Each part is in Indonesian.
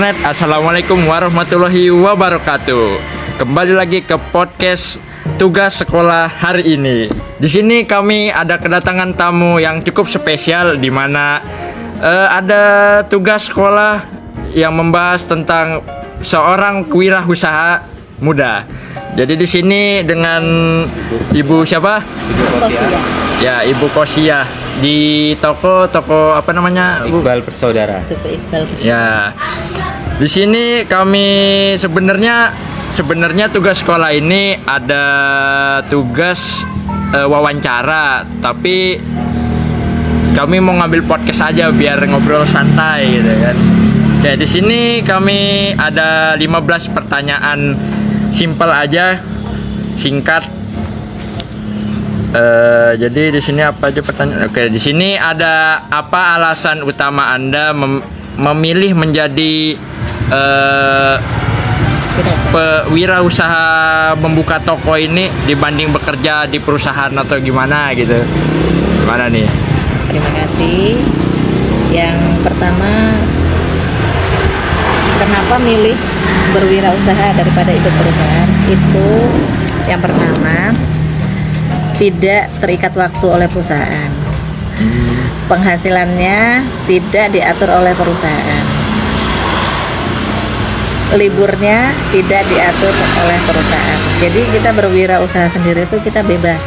internet. Assalamualaikum warahmatullahi wabarakatuh. Kembali lagi ke podcast tugas sekolah hari ini. Di sini kami ada kedatangan tamu yang cukup spesial, di mana ada tugas sekolah yang membahas tentang seorang kewirausaha muda. Jadi di sini dengan Ibu siapa? Ibu Kosia. Ya, Ibu Kosia di toko apa namanya? Iqbal Bersaudara. Ya. Di sini kami sebenarnya tugas sekolah ini ada tugas wawancara, tapi kami mau ngambil podcast aja biar ngobrol santai gitu kan. Kayak di sini kami ada 15 pertanyaan simpel aja, singkat. Jadi di sini apa aja pertanyaan? Oke, di sini ada apa alasan utama Anda memilih menjadi wirausaha membuka toko ini dibanding bekerja di perusahaan atau gimana gitu? Gimana nih? Terima kasih. Yang pertama, kenapa milih berwirausaha daripada ikut perusahaan? Itu yang pertama, tidak terikat waktu oleh perusahaan. Penghasilannya tidak diatur oleh perusahaan. Liburnya tidak diatur oleh perusahaan. Jadi kita berwirausaha sendiri itu kita bebas.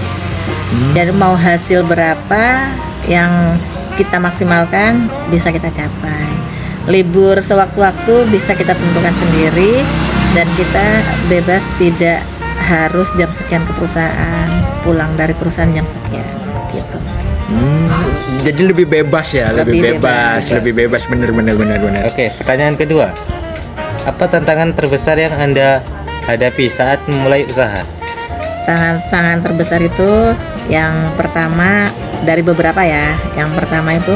Jadi mau hasil berapa yang kita maksimalkan bisa kita capai. Libur sewaktu-waktu bisa kita tentukan sendiri, dan kita bebas, tidak harus jam sekian ke perusahaan, pulang dari perusahaan jam sekian gitu. Jadi lebih bebas ya, lebih bebas, bener. Oke, pertanyaan kedua. Apa tantangan terbesar yang Anda hadapi saat memulai usaha? Tantangan terbesar itu yang pertama dari beberapa ya. Yang pertama itu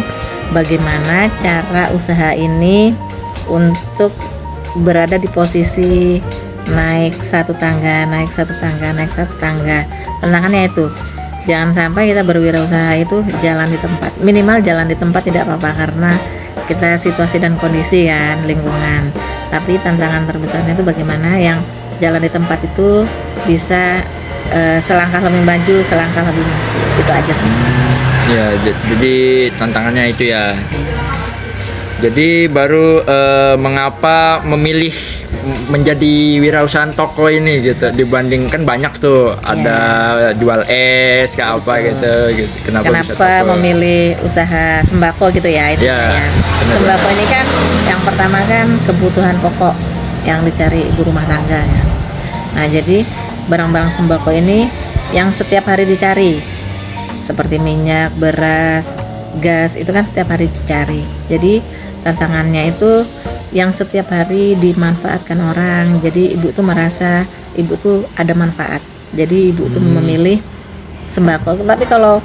bagaimana cara usaha ini untuk berada di posisi naik satu tangga. Tantangannya itu jangan sampai kita berwirausaha itu jalan di tempat. Minimal jalan di tempat tidak apa-apa, karena kita situasi dan kondisi kan, lingkungan. Tapi tantangan terbesarnya itu bagaimana yang jalan di tempat itu bisa selangkah lebih maju. Itu aja sih. Ya, jadi tantangannya itu ya. Jadi baru mengapa memilih menjadi wirausahaan toko ini gitu, dibandingkan banyak tuh ada jual es kayak apa gitu. Kenapa bisa toko? Memilih usaha sembako gitu ya ini ya. Sembako ini kan yang pertama kan kebutuhan pokok yang dicari ibu rumah tangga ya. Nah, jadi barang-barang sembako ini yang setiap hari dicari, seperti minyak, beras, gas, itu kan setiap hari dicari. Jadi tantangannya itu yang setiap hari dimanfaatkan orang. Jadi ibu tuh merasa ibu tuh ada manfaat. Jadi ibu tuh memilih sembako. Tapi kalau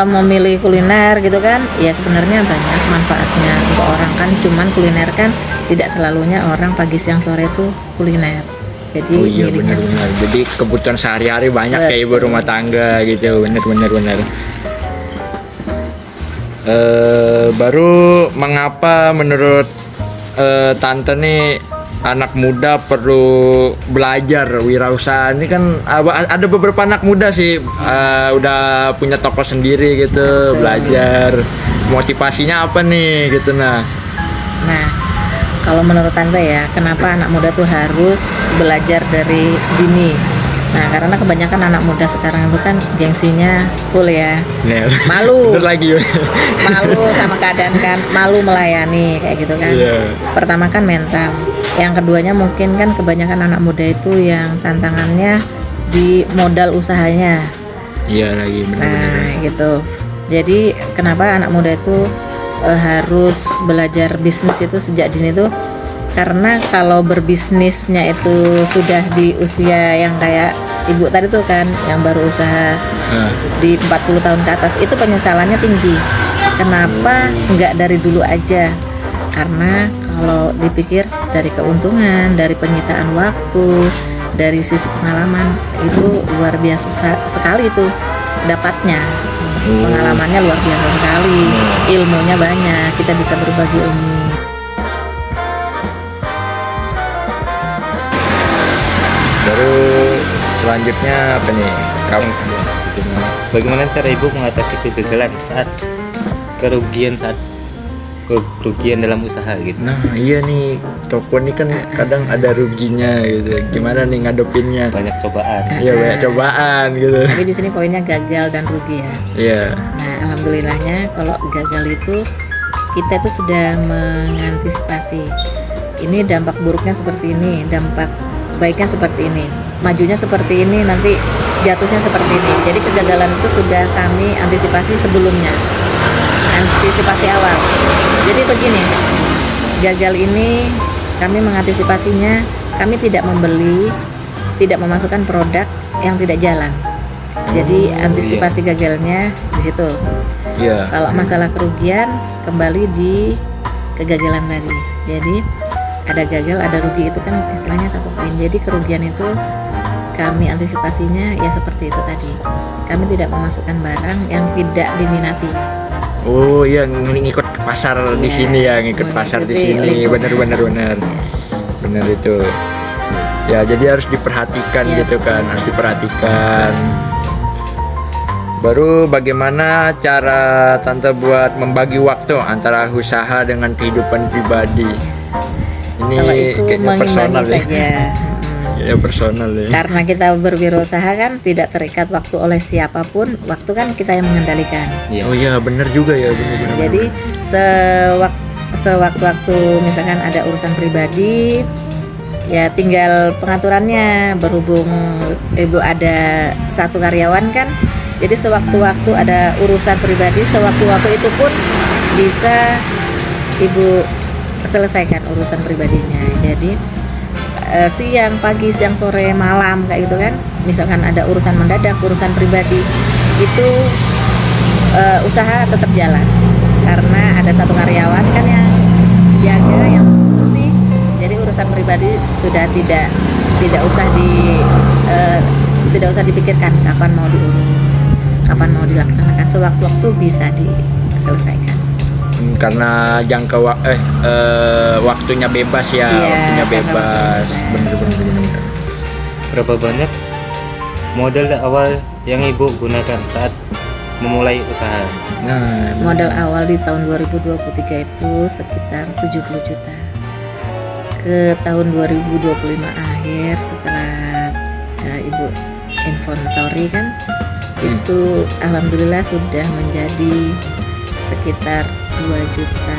memilih kuliner gitu kan, ya sebenarnya banyak manfaatnya untuk orang kan. Cuman kuliner kan tidak selalunya orang pagi siang sore itu kuliner. Jadi benar. Jadi kebutuhan sehari-hari banyak kayak ibu rumah tangga gitu. Benar. Baru mengapa menurut tante nih anak muda perlu belajar wirausaha? Ini kan ada beberapa anak muda sih udah punya toko sendiri gitu. Belajar motivasinya apa nih gitu. Nah, kalau menurut tante ya, kenapa anak muda tuh harus belajar dari dini? Nah, karena kebanyakan anak muda sekarang itu kan gengsinya full ya. Malu. Malu sama keadaan kan, malu melayani kayak gitu kan. Pertama kan mental. Yang keduanya mungkin kan kebanyakan anak muda itu yang tantangannya di modal usahanya. Iya lagi benar. Nah, gitu. Jadi kenapa anak muda itu harus belajar bisnis itu sejak dini tuh? Karena kalau berbisnisnya itu sudah di usia yang kayak ibu tadi tuh kan, yang baru usaha di 40 tahun ke atas, itu penyesalannya tinggi. Kenapa nggak dari dulu aja? Karena kalau dipikir dari keuntungan, dari penyitaan waktu, dari sisi pengalaman, itu luar biasa sekali tuh dapatnya. Pengalamannya luar biasa sekali, ilmunya banyak, kita bisa berbagi ilmu. Baru selanjutnya apa nih? Kamu Bagaimana cara ibu mengatasi kegagalan saat kerugian dalam usaha gitu? Nah iya nih, toko ini kan kadang ada ruginya gitu. Gimana nih ngadepinnya? Banyak cobaan. Iya banyak cobaan gitu. Tapi di sini poinnya gagal dan rugi ya. Iya. Nah, alhamdulillahnya kalau gagal itu kita itu sudah mengantisipasi. Ini dampak buruknya seperti ini, dampak baiknya seperti ini, majunya seperti ini, nanti jatuhnya seperti ini. Jadi kegagalan itu sudah kami antisipasi sebelumnya, antisipasi awal. Jadi begini, gagal ini kami mengantisipasinya, kami tidak membeli, tidak memasukkan produk yang tidak jalan. Jadi antisipasi gagalnya di situ. Iya. Kalau masalah kerugian kembali di kegagalan tadi. Jadi ada gagal, ada rugi, itu kan istilahnya satu poin. Jadi kerugian itu kami antisipasinya ya seperti itu tadi. Kami tidak memasukkan barang yang tidak diminati. Oh iya, ngikut pasar di sini ya, ngikut pasar di sini. Bener itu. Ya jadi harus diperhatikan Ya, gitu kan, harus diperhatikan. Baru bagaimana cara tante buat membagi waktu antara usaha dengan kehidupan pribadi? Ini Kalau itu kayaknya personal mengimbangi ya. saja. Ya personal ya. Karena kita berwirausaha kan tidak terikat waktu oleh siapapun, waktu kan kita yang mengendalikan. Iya. Oh iya bener juga ya, bener. Jadi sewaktu-waktu misalkan ada urusan pribadi, ya tinggal pengaturannya. Berhubung ibu ada satu karyawan kan, jadi sewaktu-waktu ada urusan pribadi, sewaktu-waktu itu pun bisa ibu selesaikan urusan pribadinya. Jadi siang, pagi, siang, sore, malam kayak gitu kan. Misalkan ada urusan mendadak, urusan pribadi, itu usaha tetap jalan karena ada satu karyawan kan yang jaga, yang mengurusi. Jadi urusan pribadi sudah tidak usah dipikirkan kapan mau diurus, kapan mau dilaksanakan, sewaktu-waktu bisa diselesaikan. Karena waktunya bebas ya, Iya, waktunya karena bebas. waktunya Bener. Berapa banyak modal awal yang ibu gunakan saat memulai usaha? Nah, Modal awal di tahun 2023 itu sekitar 70 juta. Ke tahun 2025 akhir setelah ibu inventory kan, itu alhamdulillah sudah menjadi sekitar 210 juta.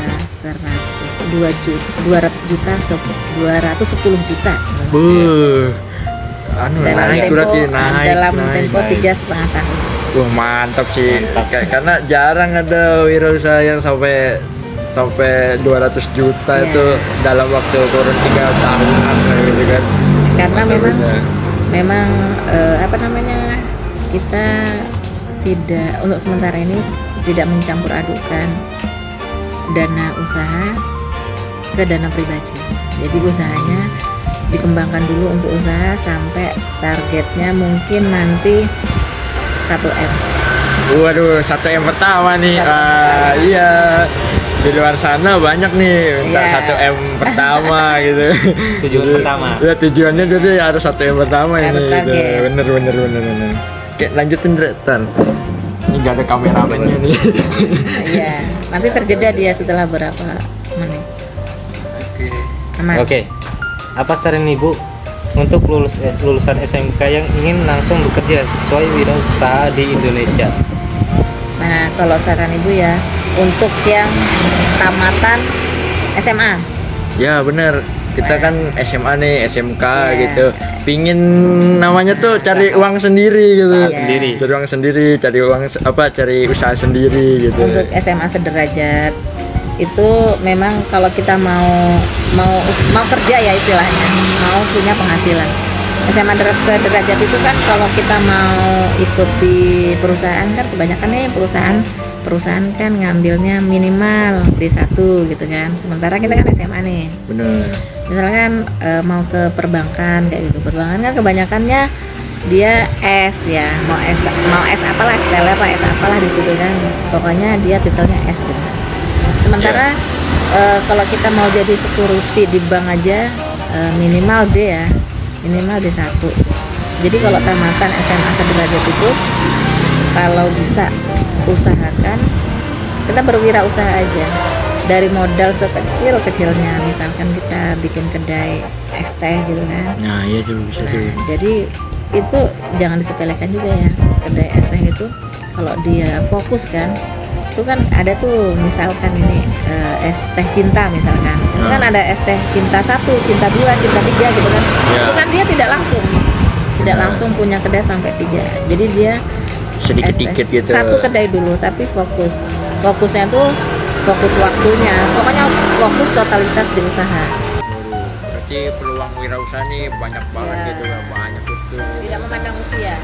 Naik berarti naik. Dalam tempo naik. 3,5 tahun. Wah mantap sih. Karena jarang ada wirausaha yang sampai 200 juta Iya. itu dalam waktu kurun 3 tahunan gitu kan. Karena Mantap, memang kita tidak, untuk sementara ini tidak mencampur adukan dana usaha ke dana pribadi. Jadi usahanya dikembangkan dulu untuk usaha sampai targetnya mungkin nanti 1M. Waduh, 1M pertama nih. Iya. Di luar sana banyak nih minta Iya. 1M pertama gitu. Tujuan pertama. Ya tujuannya jadi harus 1M pertama Harus ini. target. Gitu. Bener. Oke, lanjutin Tan. Ini gak ada kameramennya nih. Iya, nanti terjeda dia setelah berapa menit. Aman. Oke. Apa saran ibu untuk lulusan SMK yang ingin langsung bekerja sesuai wirausaha di Indonesia? Nah, kalau saran ibu ya, untuk yang tamatan SMA, Ya bener. Kita kan SMA nih, SMK Iya. gitu. Pingin namanya tuh cari uang sendiri gitu. Usaha sendiri. Cari uang sendiri, cari usaha sendiri gitu. untuk SMA sederajat itu memang kalau kita mau kerja ya istilahnya, mau punya penghasilan. SMA sederajat itu kan kalau kita mau ikut di perusahaan kan kebanyakannya perusahaan kan ngambilnya minimal D1 gitu kan. Sementara kita kan SMA nih. Bener. Misalkan mau ke perbankan kayak gitu. Perbankan kan kebanyakannya dia S ya, mau S apalah, S teller lah, S apalah di situ kan. Pokoknya dia titelnya S gitu. Sementara kalau kita mau jadi security di bank aja minimal D ya. minimal D1. Jadi kalau tamatan SMA sederajat itu kalau bisa usahakan kita berwirausaha aja dari modal sekecil-kecilnya, misalkan kita bikin kedai es teh gitu kan. Nah iya tuh bisa tuh. Jadi itu jangan disepelekan juga ya, kedai es teh itu kalau dia fokus kan, itu kan ada tuh misalkan ini es teh cinta misalkan, itu kan ada es teh cinta 1, cinta 2, cinta 3 gitu kan. Ya. Itu kan dia tidak langsung punya kedai sampai 3. Jadi dia Sedikit-sedikit gitu. satu kedai dulu, tapi fokusnya tuh fokus waktunya, pokoknya fokus totalitas di usaha. Berarti peluang wirausaha nih banyak banget Ya. gitu lah, banyak betul. Tidak memandang usia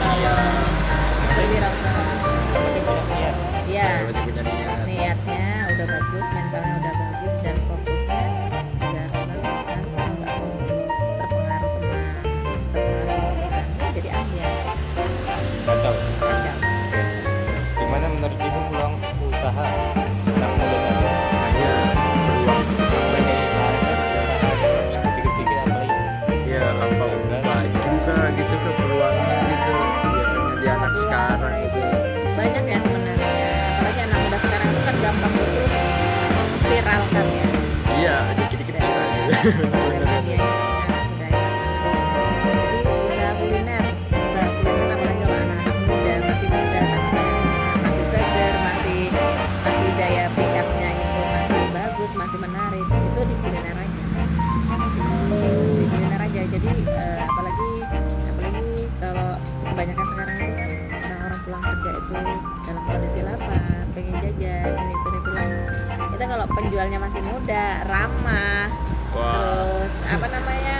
kalau berwirausaha. Iya, Berarti punya niat. niatnya udah bagus, mentalnya udah bagus, dan fokusnya juga harus bagus kan. Kalau nggak fokus terpengaruh teman, jadi ambil. Kacau. Kacau. Gimana menurut ibu peluang usaha yang mulai dari Iya, peluang. dari sekarang kan usaha sedikit-sedikit apalagi Iya, apa enggak juga gitu tuh peluangnya gitu. Biasanya di anak sekarang gitu. Banyak ya sebenarnya, apalagi anak muda sekarang itu kan gampang betul memviralkan ya. Iya, dikit-dikit gitu. Sosial media ini sangat mudah ya. Jadi usaha kuliner apalagi kalau anak-anak muda masih muda, masih seger, masih daya pikatnya itu masih bagus, masih menarik, itu di kuliner aja. Di kuliner aja. Jadi apalagi kalau kebanyakan sekarang itu kan orang-orang pulang kerja itu dalam kondisi lapar, pengen jajan ini itu lah. Kita kalau penjualnya masih muda, ramah, Wah. terus apa namanya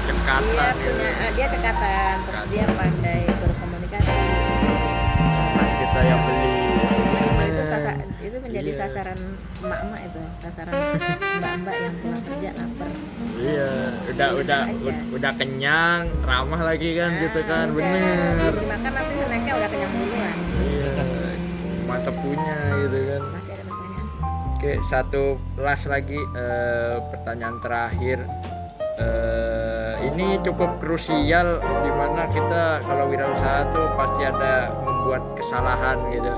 Cekatan gitu. dia cekatan, terus dia pandai berkomunikasi. Senang kita yang beli. Itu menjadi Iya. sasaran emak-emak, itu sasaran mbak-mbak yang pulang kerja lapar. Iya, udah kenyang, ramah lagi kan gitu kan, bener. Makan nanti snacknya udah kenyang duluan. Iya, mantep punya gitu kan. Masih ada pertanyaan? Oke, satu last lagi pertanyaan terakhir. Ini cukup krusial dimana kita kalau wirausaha tuh pasti ada membuat kesalahan gitu.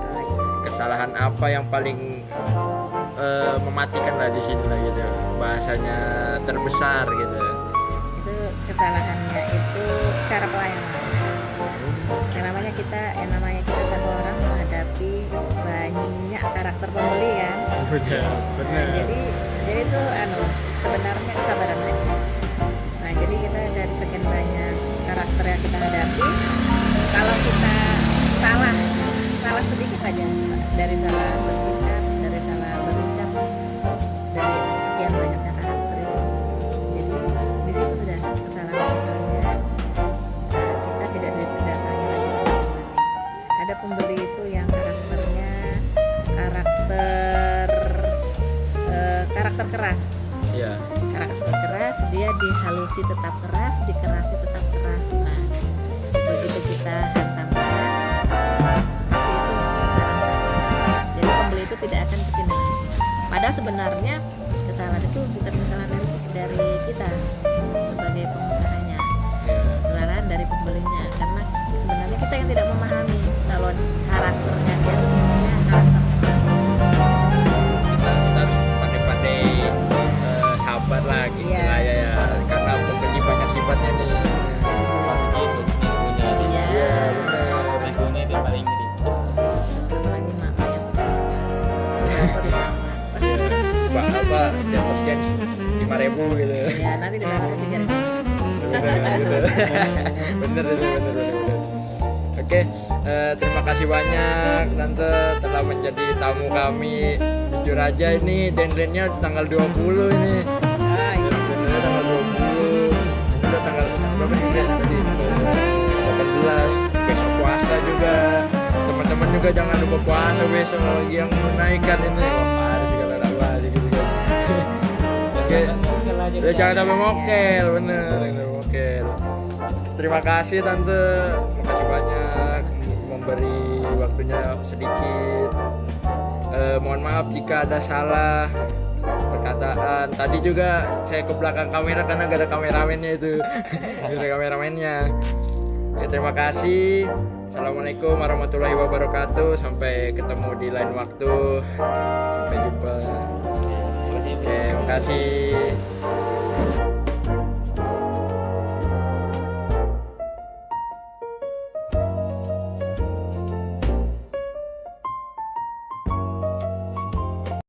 Kesalahan apa yang paling mematikan lah di sini lah gitu, bahasanya terbesar gitu. Itu kesalahannya itu cara pelayanan. Yang namanya kita satu orang menghadapi banyak karakter pembeli kan. Bener. Jadi itu sebenarnya kesabaran aja. Nah, jadi kita dari sekian banyak karakter yang kita hadapi, kalau kita salah sedikit aja, dari salah bersikap, dari salah berucap, dari sekian banyaknya karakter itu, jadi di situ sudah kesalahan fatalnya. Kita tidak didatangi lagi. Ada pembeli itu yang karakternya karakter keras. Iya. Karakter keras, dia dihalusi tetap keras, dikerasi tetap keras. Nah, begitu kita hantam kasih itu kesalahan fatal. Jadi pembeli itu tidak akan kesini. Padahal sebenarnya kesalahan itu bukan kesalahan dari kita sebagai pengusahanya, kesalahan dari pembelinya. Karena sebenarnya kita yang tidak memahami kalau karakternya dia itu sebenarnya karakter Kita harus pandai-pandai sabar lah gitu Iya. lah ya, karena pembeli banyak sifatnya nih. pasti minggunya Iya. Iya, bener. minggunya itu paling ribet. apalagi makanya sekarang Pak apa dapat chance 5.000 gitu. ya nanti dibayar pikir Bener. Oke, terima kasih banyak Tante telah menjadi tamu kami. Jujur aja ini deadline-nya tanggal 20 ini. Bener tanggal 20. Ini udah tanggal berapa nih Bre? Tadi 18. Besok puasa juga. Teman-teman juga jangan lupa puasa besok lagi yang menaikkan ini. Wah, parah sih kalau lama gitu kan. Oke. Ya, jangan sampai mokel, bener mokel. Terima kasih Tante, makasih banyak memberi waktunya sedikit. Mohon maaf jika ada salah. perkataan. Tadi juga saya ke belakang kamera karena gak ada kameramennya itu. Gak ada kameramennya. Ya, terima kasih. Assalamualaikum warahmatullahi wabarakatuh. Sampai ketemu di lain waktu. Sampai jumpa. Terima kasih. Oke, makasih.